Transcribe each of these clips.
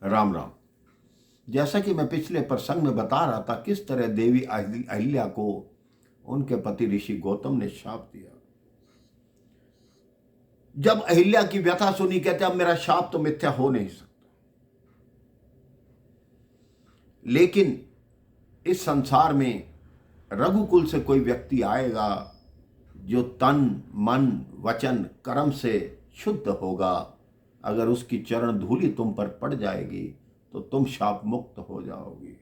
राम राम। जैसा कि मैं पिछले प्रसंग में बता रहा था, किस तरह देवी अहिल्या को उनके पति ऋषि गौतम ने शाप दिया। जब अहिल्या की व्यथा सुनी, कहते अब मेरा शाप तो मिथ्या हो नहीं सकता। लेकिन इस संसार में रघुकुल से कोई व्यक्ति आएगा जो तन मन वचन कर्म से शुद्ध होगा, अगर उसकी चरण धूलि तुम पर पड़ जाएगी तो तुम शाप मुक्त हो जाओगी।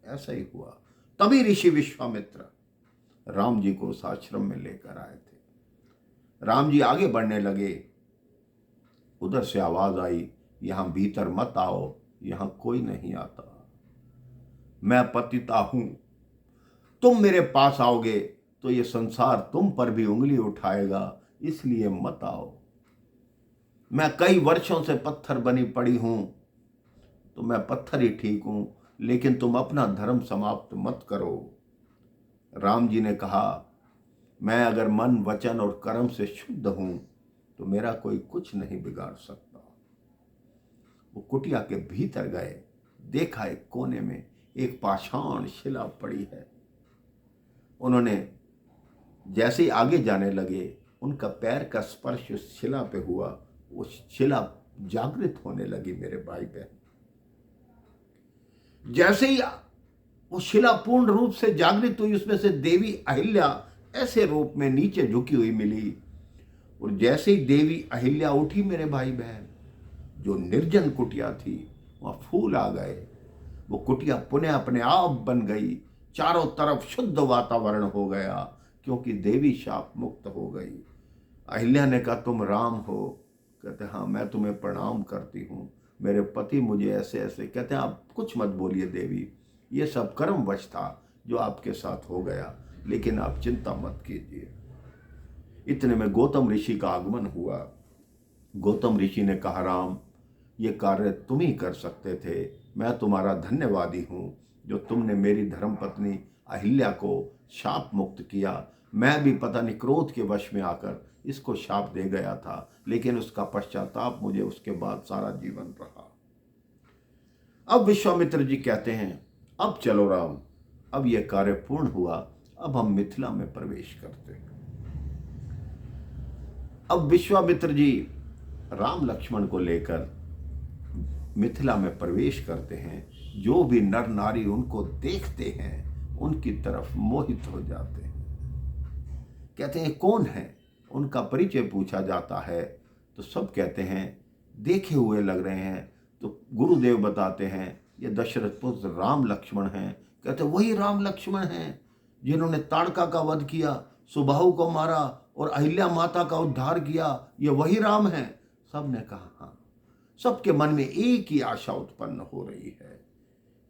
ऐसा ही हुआ। तभी ऋषि विश्वामित्र राम जी को उस आश्रम में लेकर आए थे। राम जी आगे बढ़ने लगे, उधर से आवाज आई, यहां भीतर मत आओ, यहां कोई नहीं आता। मैं पतिता हूं, तुम मेरे पास आओगे तो ये संसार तुम पर भी उंगली उठाएगा, इसलिए मत आओ। मैं कई वर्षों से पत्थर बनी पड़ी हूं, तो मैं पत्थर ही ठीक हूं, लेकिन तुम अपना धर्म समाप्त मत करो। राम जी ने कहा, मैं अगर मन वचन और कर्म से शुद्ध हूं तो मेरा कोई कुछ नहीं बिगाड़ सकता। वो कुटिया के भीतर गए, देखा एक कोने में एक पाषाण शिला पड़ी है। उन्होंने जैसे ही आगे जाने लगे, उनका पैर का स्पर्श उस शिला पे हुआ, वो शिला जागृत होने लगी। मेरे भाई बहन, जैसे ही वो शिला पूर्ण रूप से जागृत हुई, उसमें से देवी अहिल्या ऐसे रूप में नीचे झुकी हुई मिली। और जैसे ही देवी अहिल्या उठी, मेरे भाई बहन, जो निर्जन कुटिया थी वहां फूल आ गए। वो कुटिया पुनः अपने आप बन गई, चारों तरफ शुद्ध वातावरण हो गया, क्योंकि देवी शाप मुक्त हो गई। अहिल्या ने कहा, तुम राम हो? कहते हाँ, मैं तुम्हें प्रणाम करती हूँ। मेरे पति मुझे ऐसे ऐसे कहते हैं। आप कुछ मत बोलिए देवी, ये सब कर्मवश था जो आपके साथ हो गया, लेकिन आप चिंता मत कीजिए। इतने में गौतम ऋषि का आगमन हुआ। गौतम ऋषि ने कहा, राम, ये कार्य तुम ही कर सकते थे। मैं तुम्हारा धन्यवादी हूं जो तुमने मेरी धर्मपत्नी अहिल्या को शाप मुक्त किया। मैं भी पता नहीं क्रोध के वश में आकर इसको शाप दे गया था, लेकिन उसका पश्चाताप मुझे उसके बाद सारा जीवन रहा। अब विश्वामित्र जी कहते हैं, अब चलो राम, अब यह कार्य पूर्ण हुआ, अब हम मिथिला में प्रवेश करते हैं। अब विश्वामित्र जी राम लक्ष्मण को लेकर मिथिला में प्रवेश करते हैं। जो भी नर नारी उनको देखते हैं, उनकी तरफ मोहित हो जाते हैं। कहते हैं कौन है? उनका परिचय पूछा जाता है तो सब कहते हैं देखे हुए लग रहे हैं। तो गुरुदेव बताते हैं ये दशरथ पुत्र राम लक्ष्मण हैं। कहते वही राम लक्ष्मण हैं जिन्होंने ताड़का का वध किया, सुबाहु को मारा और अहिल्या माता का उद्धार किया। ये वही राम हैं। सब ने कहा हाँ। सबके मन में एक ही आशा उत्पन्न हो रही है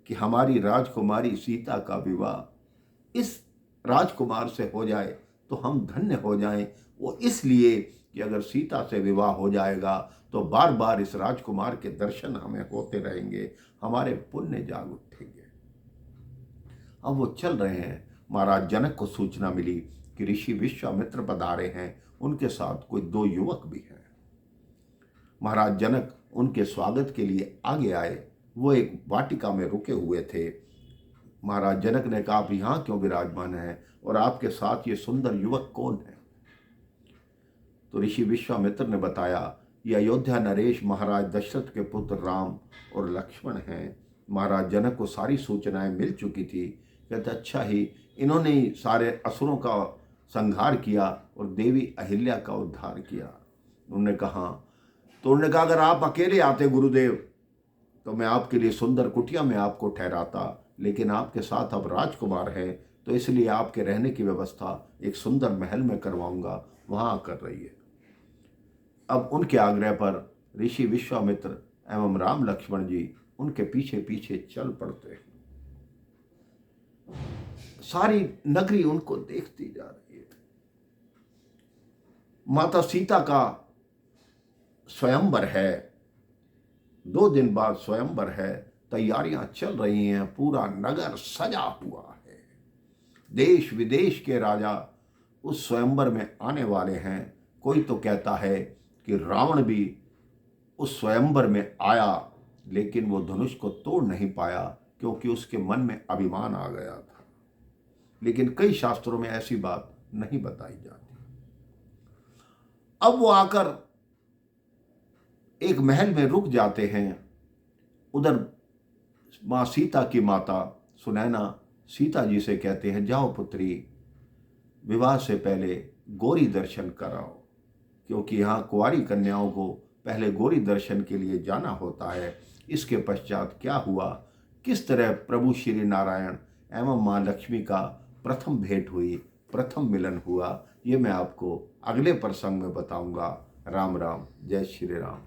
कि हमारी राजकुमारी सीता का विवाह इस राजकुमार से हो जाए तो हम धन्य हो जाएं। वो इसलिए कि अगर सीता से विवाह हो जाएगा तो बार बार इस राजकुमार के दर्शन हमें होते रहेंगे, हमारे पुण्य जाग उठेंगे। अब वो चल रहे हैं। महाराज जनक को सूचना मिली कि ऋषि विश्वामित्र पधारे हैं, उनके साथ कोई 2 युवक भी हैं। महाराज जनक उनके स्वागत के लिए आगे आए। वो एक वाटिका में रुके हुए थे। महाराज जनक ने कहा, आप यहाँ क्यों विराजमान हैं और आपके साथ ये सुंदर युवक कौन है? तो ऋषि विश्वामित्र ने बताया, ये अयोध्या नरेश महाराज दशरथ के पुत्र राम और लक्ष्मण हैं। महाराज जनक को सारी सूचनाएं मिल चुकी थी। कहते अच्छा ही, इन्होंने ही सारे असुरों का संहार किया और देवी अहिल्या का उद्धार किया। उन्होंने कहा अगर आप अकेले आते गुरुदेव तो मैं आपके लिए सुंदर कुटिया में आपको ठहराता, लेकिन आपके साथ अब राजकुमार है तो इसलिए आपके रहने की व्यवस्था एक सुंदर महल में करवाऊंगा, वहां आकर रहिए। अब उनके आग्रह पर ऋषि विश्वामित्र एवं राम लक्ष्मण जी उनके पीछे पीछे चल पड़ते हैं। सारी नगरी उनको देखती जा रही है। माता सीता का स्वयंवर है, 2 दिन बाद स्वयंवर है। तैयारियां चल रही हैं, पूरा नगर सजा हुआ है। देश विदेश के राजा उस स्वयंवर में आने वाले हैं। कोई तो कहता है कि रावण भी उस स्वयंवर में आया, लेकिन वो धनुष को तोड़ नहीं पाया क्योंकि उसके मन में अभिमान आ गया था। लेकिन कई शास्त्रों में ऐसी बात नहीं बताई जाती। अब वो आकर एक महल में रुक जाते हैं। उधर माँ सीता की माता सुनैना सीता जी से कहते हैं, जाओ पुत्री, विवाह से पहले गौरी दर्शन कराओ, क्योंकि यहाँ कुंवारी कन्याओं को पहले गौरी दर्शन के लिए जाना होता है। इसके पश्चात क्या हुआ, किस तरह प्रभु श्री नारायण एवं माँ लक्ष्मी का प्रथम भेंट हुई, प्रथम मिलन हुआ, ये मैं आपको अगले प्रसंग में बताऊंगा। राम राम, जय श्री राम।